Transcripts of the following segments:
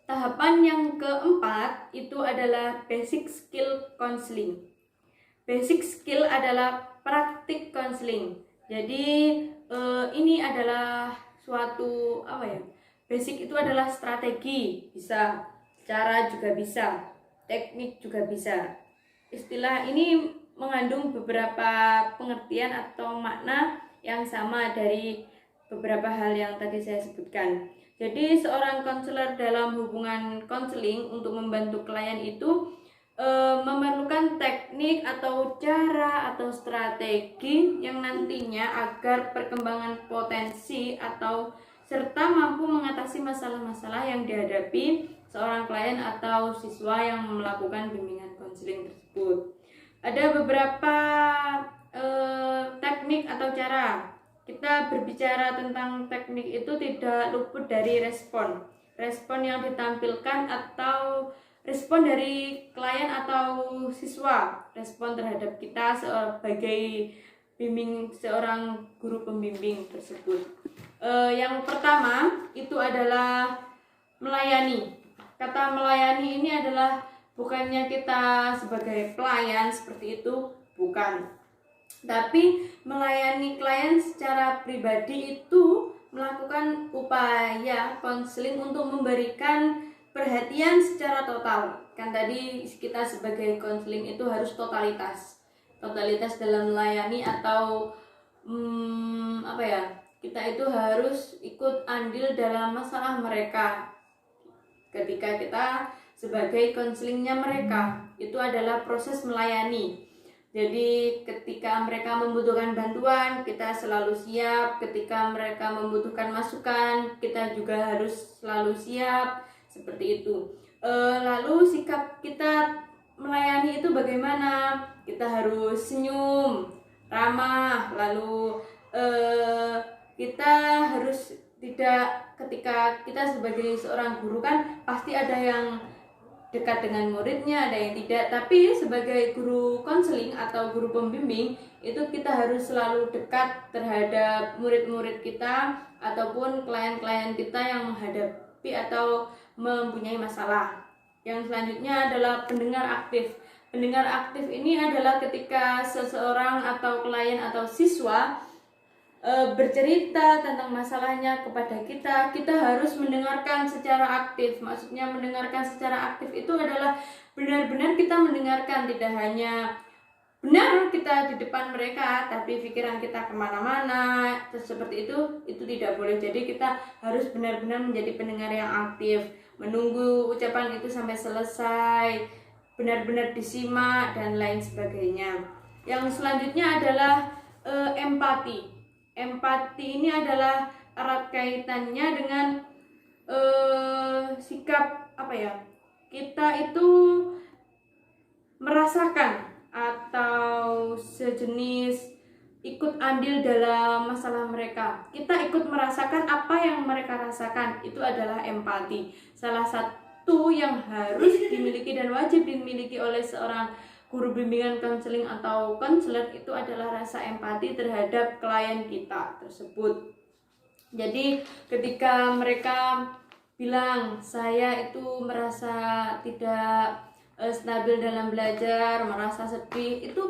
tahapan yang keempat itu adalah basic skill counseling. Basic skill adalah praktik counseling. Jadi ini adalah suatu basic itu adalah strategi, bisa cara juga bisa, teknik juga bisa. Istilah ini mengandung beberapa pengertian atau makna yang sama dari beberapa hal yang tadi saya sebutkan. Jadi seorang konselor dalam hubungan konseling untuk membantu klien itu memerlukan teknik atau cara atau strategi yang nantinya agar perkembangan potensi atau serta mampu mengatasi masalah-masalah yang dihadapi seorang klien atau siswa yang melakukan bimbingan konseling tersebut. Ada beberapa teknik atau cara. Kita berbicara tentang teknik itu tidak luput dari respon yang ditampilkan atau respon dari klien atau siswa, respon terhadap kita sebagai seorang guru pembimbing tersebut. Yang pertama itu adalah melayani. Kata melayani ini adalah bukannya kita sebagai pelayan seperti itu, bukan. Tapi melayani klien secara pribadi itu melakukan upaya konseling untuk memberikan perhatian secara total. Kan tadi kita sebagai konseling itu harus totalitas dalam melayani atau kita itu harus ikut andil dalam masalah mereka. Ketika kita sebagai konselingnya mereka, itu adalah proses melayani. Jadi ketika mereka membutuhkan bantuan, kita selalu siap. Ketika mereka membutuhkan masukan, kita juga harus selalu siap. Seperti itu. Lalu sikap kita melayani itu bagaimana? Kita harus senyum, ramah. Lalu kita harus tidak, ketika kita sebagai seorang guru kan pasti ada yang dekat dengan muridnya, ada yang tidak. Tapi sebagai guru konseling atau guru pembimbing itu kita harus selalu dekat terhadap murid-murid kita ataupun klien-klien kita yang menghadapi atau mempunyai masalah. Yang selanjutnya adalah pendengar aktif. Pendengar aktif ini adalah ketika seseorang atau klien atau siswa bercerita tentang masalahnya kepada kita, kita harus mendengarkan secara aktif. Maksudnya mendengarkan secara aktif itu adalah benar-benar kita mendengarkan, tidak hanya benar kita di depan mereka, tapi pikiran kita kemana-mana, seperti itu tidak boleh. Jadi kita harus benar-benar menjadi pendengar yang aktif, menunggu ucapan itu sampai selesai, benar-benar disimak dan lain sebagainya. Yang selanjutnya adalah empati. Empati ini adalah erat kaitannya dengan sikap kita itu merasakan atau sejenis ikut andil dalam masalah mereka. Kita ikut merasakan apa yang mereka rasakan, itu adalah empati. Salah satu yang harus dimiliki dan wajib dimiliki oleh seorang guru bimbingan konseling atau konselor itu adalah rasa empati terhadap klien kita tersebut. Jadi ketika mereka bilang saya itu merasa tidak stabil dalam belajar, merasa sedih, itu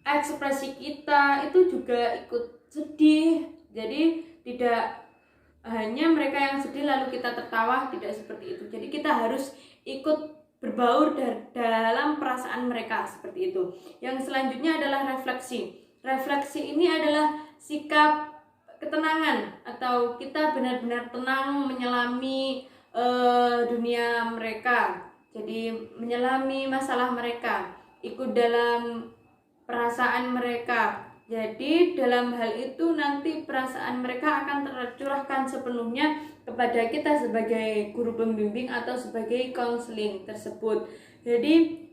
ekspresi kita itu juga ikut sedih. Jadi tidak hanya mereka yang sedih lalu kita tertawa, tidak seperti itu. Jadi kita harus ikut berbaur dalam perasaan mereka, seperti itu. Yang selanjutnya adalah refleksi. Refleksi ini adalah sikap ketenangan atau kita benar-benar tenang menyelami dunia mereka. Jadi menyelami masalah mereka, ikut dalam perasaan mereka. Jadi dalam hal itu nanti perasaan mereka akan tercurahkan sepenuhnya kepada kita sebagai guru pembimbing atau sebagai konseling tersebut. Jadi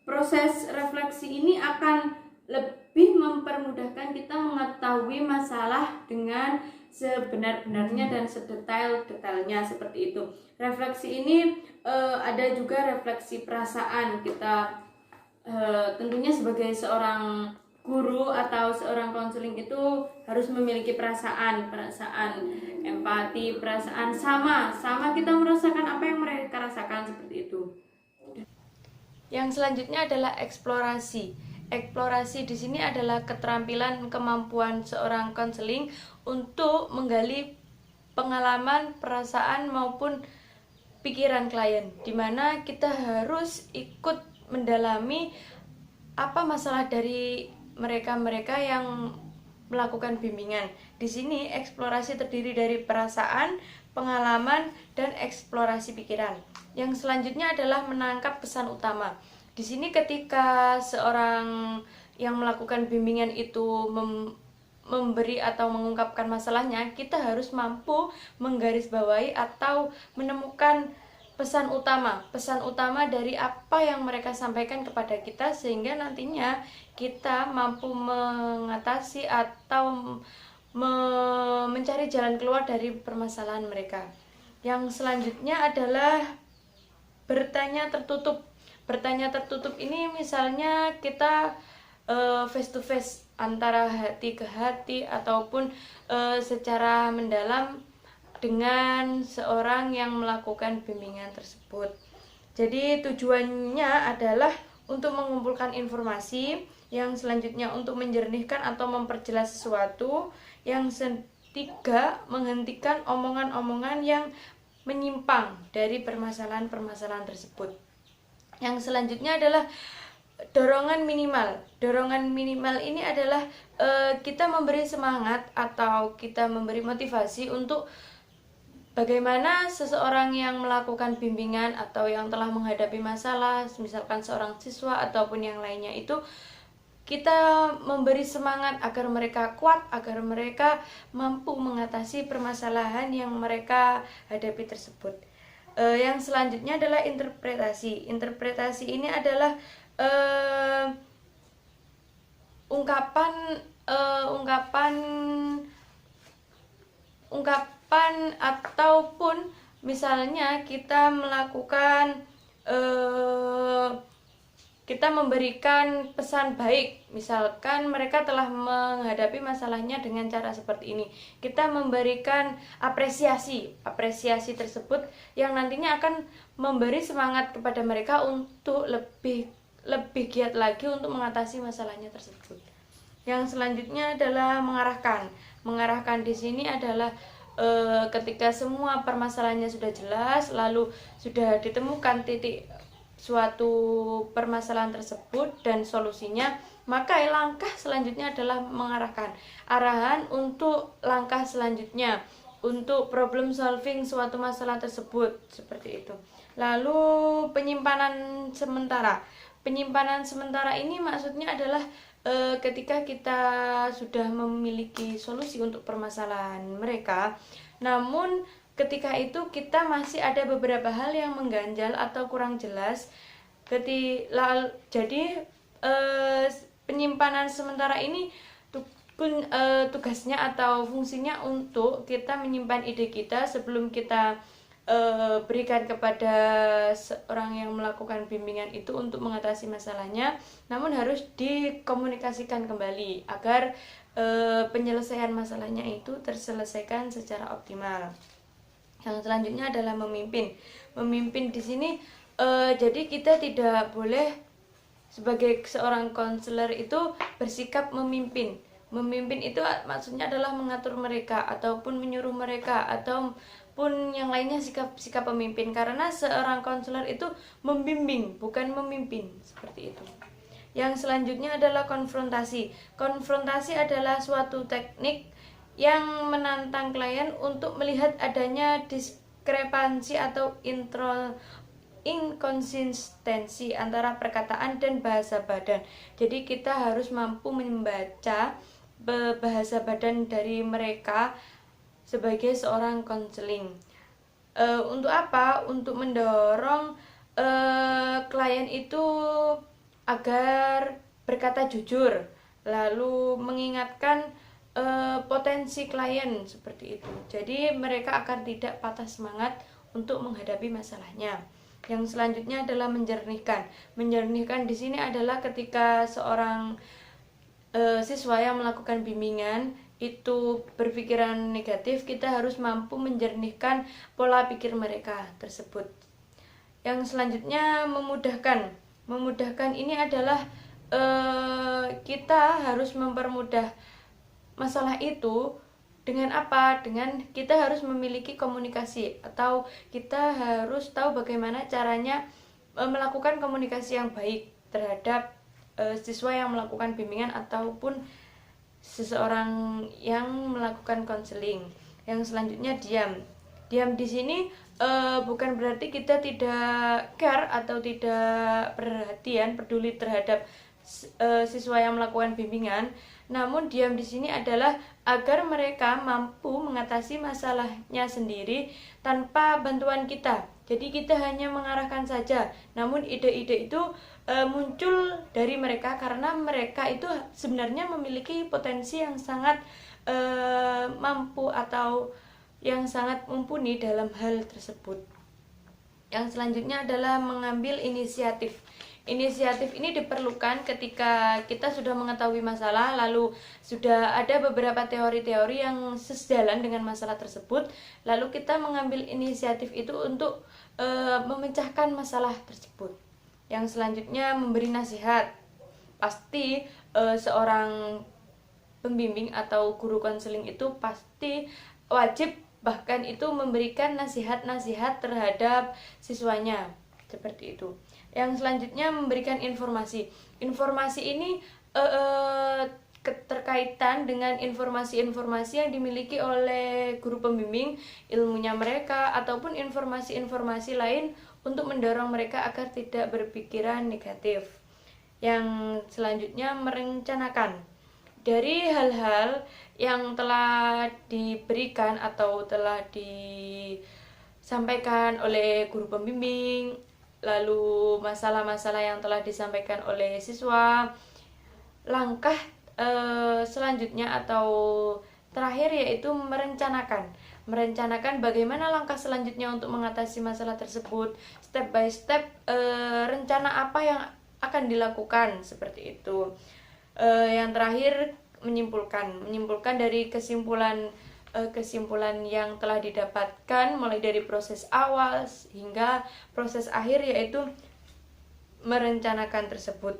proses refleksi ini akan lebih mempermudahkan kita mengetahui masalah dengan sebenar-benarnya dan sedetail-detailnya, seperti itu. Refleksi ini ada juga refleksi perasaan kita. Tentunya sebagai seorang guru atau seorang konseling itu harus memiliki perasaan. empati, perasaan sama kita merasakan apa yang mereka rasakan, seperti itu. Yang selanjutnya adalah eksplorasi. Eksplorasi di sini adalah keterampilan kemampuan seorang konseling untuk menggali pengalaman, perasaan maupun pikiran klien, di mana kita harus ikut mendalami apa masalah dari mereka yang melakukan bimbingan. Di sini eksplorasi terdiri dari perasaan, pengalaman, dan eksplorasi pikiran. Yang selanjutnya adalah menangkap pesan utama. Di sini ketika seorang yang melakukan bimbingan itu memberi atau mengungkapkan masalahnya, kita harus mampu menggarisbawahi atau menemukan pesan utama dari apa yang mereka sampaikan kepada kita, sehingga nantinya kita mampu mengatasi atau mencari jalan keluar dari permasalahan mereka. Yang selanjutnya adalah bertanya tertutup. Bertanya tertutup ini misalnya kita face to face, antara hati ke hati ataupun secara mendalam dengan seorang yang melakukan bimbingan tersebut. Jadi tujuannya adalah untuk mengumpulkan informasi, yang selanjutnya untuk menjernihkan atau memperjelas sesuatu, yang ketiga menghentikan omongan-omongan yang menyimpang dari permasalahan-permasalahan tersebut. Yang selanjutnya adalah dorongan minimal. Dorongan minimal ini adalah kita memberi semangat atau kita memberi motivasi untuk bagaimana seseorang yang melakukan bimbingan atau yang telah menghadapi masalah, misalkan seorang siswa ataupun yang lainnya, itu kita memberi semangat agar mereka kuat, agar mereka mampu mengatasi permasalahan yang mereka hadapi tersebut. Yang selanjutnya adalah interpretasi. Interpretasi ini adalah ungkapan ataupun misalnya kita melakukan kita memberikan pesan baik, misalkan mereka telah menghadapi masalahnya dengan cara seperti ini, kita memberikan apresiasi tersebut yang nantinya akan memberi semangat kepada mereka untuk lebih giat lagi untuk mengatasi masalahnya tersebut. Yang selanjutnya adalah mengarahkan di sini adalah ketika semua permasalahannya sudah jelas, lalu sudah ditemukan titik suatu permasalahan tersebut dan solusinya, maka langkah selanjutnya adalah mengarahkan arahan untuk langkah selanjutnya untuk problem solving suatu masalah tersebut, seperti itu. Lalu penyimpanan sementara ini maksudnya adalah ketika kita sudah memiliki solusi untuk permasalahan mereka, namun ketika itu kita masih ada beberapa hal yang mengganjal atau kurang jelas. Jadi penyimpanan sementara ini tugasnya atau fungsinya untuk kita menyimpan ide kita sebelum kita berikan kepada seorang yang melakukan bimbingan itu untuk mengatasi masalahnya, namun harus dikomunikasikan kembali agar penyelesaian masalahnya itu terselesaikan secara optimal. Yang selanjutnya adalah memimpin di sini jadi kita tidak boleh sebagai seorang konselor itu bersikap memimpin itu maksudnya adalah mengatur mereka ataupun menyuruh mereka ataupun yang lainnya sikap pemimpin, karena seorang konselor itu membimbing bukan memimpin, seperti itu. Yang selanjutnya adalah konfrontasi adalah suatu teknik yang menantang klien untuk melihat adanya diskrepansi atau inkonsistensi antara perkataan dan bahasa badan. Jadi kita harus mampu membaca bahasa badan dari mereka sebagai seorang konseling. Untuk apa? Untuk mendorong klien itu agar berkata jujur, lalu mengingatkan potensi klien, seperti itu. Jadi mereka akan tidak patah semangat untuk menghadapi masalahnya. Yang selanjutnya adalah menjernihkan. Menjernihkan di sini adalah ketika seorang siswa yang melakukan bimbingan itu berpikiran negatif, kita harus mampu menjernihkan pola pikir mereka tersebut. Yang selanjutnya memudahkan ini adalah kita harus mempermudah masalah itu dengan apa? Dengan kita harus memiliki komunikasi, atau kita harus tahu bagaimana caranya melakukan komunikasi yang baik terhadap siswa yang melakukan bimbingan ataupun seseorang yang melakukan konseling. Yang selanjutnya diam di sini bukan berarti kita tidak care atau tidak perhatian peduli terhadap siswa yang melakukan bimbingan, namun diam di sini adalah agar mereka mampu mengatasi masalahnya sendiri tanpa bantuan kita. Jadi kita hanya mengarahkan saja, namun ide-ide itu muncul dari mereka karena mereka itu sebenarnya memiliki potensi yang sangat mampu atau yang sangat mumpuni dalam hal tersebut. Yang selanjutnya adalah mengambil inisiatif. Inisiatif ini diperlukan ketika kita sudah mengetahui masalah, lalu sudah ada beberapa teori-teori yang sejalan dengan masalah tersebut, lalu kita mengambil inisiatif itu untuk memecahkan masalah tersebut. Yang selanjutnya memberi nasihat. Pasti seorang pembimbing atau guru konseling itu pasti wajib bahkan itu memberikan nasihat-nasihat terhadap siswanya, seperti itu. Yang selanjutnya memberikan informasi. Informasi ini keterkaitan dengan informasi-informasi yang dimiliki oleh guru pembimbing, ilmunya mereka, ataupun informasi-informasi lain untuk mendorong mereka agar tidak berpikiran negatif. Yang selanjutnya merencanakan. Dari hal-hal yang telah diberikan atau telah disampaikan oleh guru pembimbing, lalu masalah-masalah yang telah disampaikan oleh siswa, langkah selanjutnya atau terakhir yaitu merencanakan bagaimana langkah selanjutnya untuk mengatasi masalah tersebut, step by step, rencana apa yang akan dilakukan, seperti itu. Yang terakhir menyimpulkan dari kesimpulan yang telah didapatkan mulai dari proses awal hingga proses akhir, yaitu merencanakan tersebut.